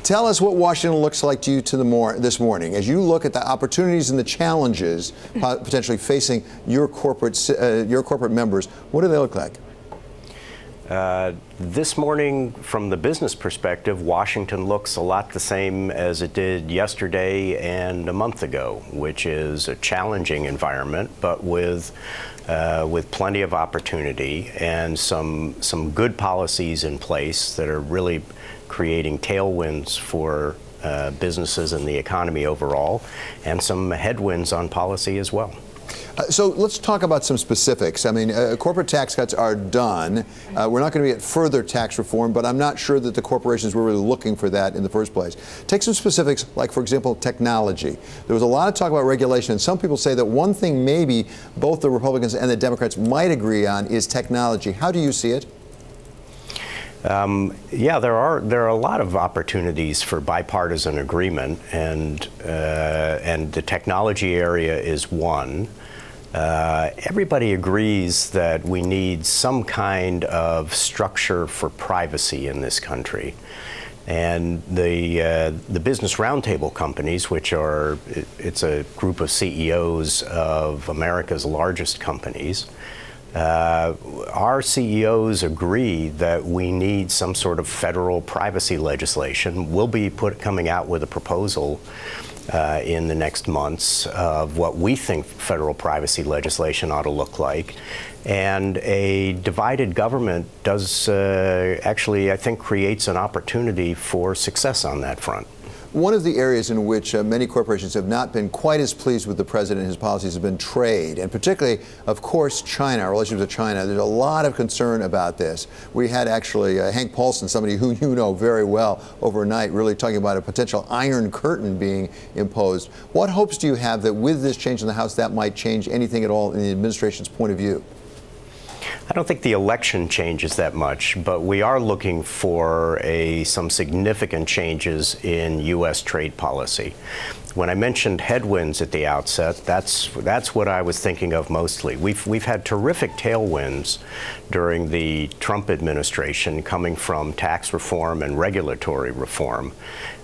Tell us what Washington looks like to you this morning as you look at the opportunities and the challenges potentially facing your corporate members. What do they look like? This morning, from the business perspective, Washington looks a lot the same as it did yesterday and a month ago, which is a challenging environment, but with plenty of opportunity and some good policies in place that are really creating tailwinds for businesses and the economy overall, and some headwinds on policy as well. So let's talk about some specifics. I mean, corporate tax cuts are done. We're not going to get further tax reform, but I'm not sure that the corporations were really looking for that in the first place. Take some specifics, like, for example, technology. There was a lot of talk about regulation, and some people say that one thing maybe both the Republicans and the Democrats might agree on is technology. How do you see it? Yeah, there are a lot of opportunities for bipartisan agreement, and the technology area is one. Everybody agrees that we need some kind of structure for privacy in this country. And the Business Roundtable companies, which it's a group of CEOs of America's largest companies, our CEOs agree that we need some sort of federal privacy legislation. We'll be coming out with a proposal in the next months of what we think federal privacy legislation ought to look like. And a divided government does actually, I think, creates an opportunity for success on that front. One of the areas in which many corporations have not been quite as pleased with the president and his policies has been trade, and particularly, of course, China, our relationship with China. There's a lot of concern about this. We had actually Hank Paulson, somebody who you know very well, overnight, really talking about a potential iron curtain being imposed. What hopes do you have that with this change in the House that might change anything at all in the administration's point of view? I don't think the election changes that much, but we are looking for some significant changes in U.S. trade policy. When I mentioned headwinds at the outset, that's what I was thinking of mostly. We've had terrific tailwinds during the Trump administration coming from tax reform and regulatory reform.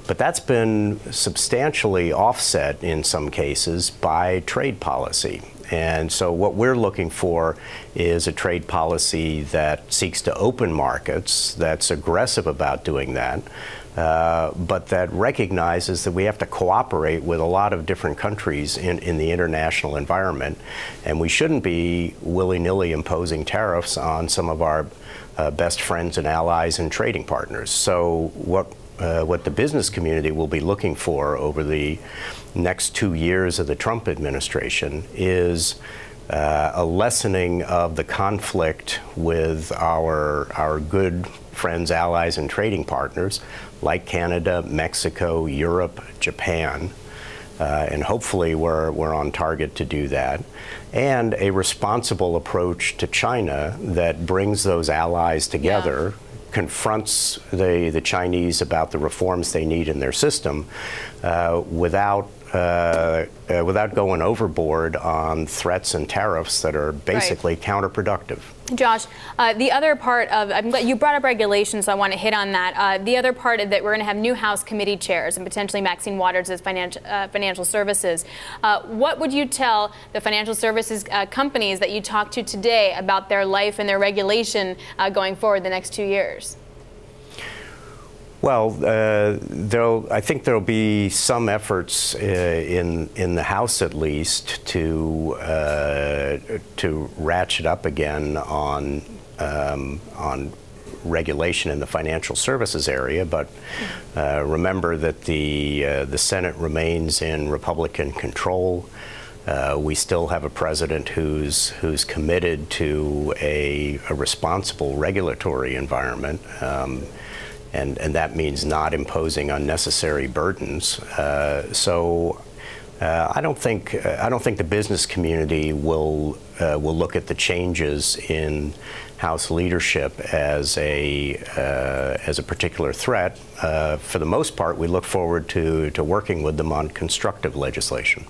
But that's been substantially offset in some cases by trade policy. And so what we're looking for is a trade policy that seeks to open markets, that's aggressive about doing that, but that recognizes that we have to cooperate with a lot of different countries in the international environment. And we shouldn't be willy-nilly imposing tariffs on some of our best friends and allies and trading partners. So what the business community will be looking for over the next 2 years of the Trump administration is a lessening of the conflict with our good friends, allies, and trading partners like Canada, Mexico, Europe, Japan. And hopefully we're on target to do that. And a responsible approach to China that brings those allies together. Yeah. Confronts the Chinese about the reforms they need in their system without going overboard on threats and tariffs that are basically counterproductive. Josh, the other part of, I'm glad you brought up regulation, so I want to hit on that. The other part of that, we're going to have new House committee chairs and potentially Maxine Waters as financial services. What would you tell the financial services companies that you talked to today about their life and their regulation going forward the next 2 years? Well, I think there'll be some efforts in the House, at least, to ratchet up again on regulation in the financial services area. But remember that the Senate remains in Republican control. We still have a president who's committed to a responsible regulatory environment. And that means not imposing unnecessary burdens. So I don't think the business community will look at the changes in House leadership as a particular threat. For the most part, we look forward to working with them on constructive legislation.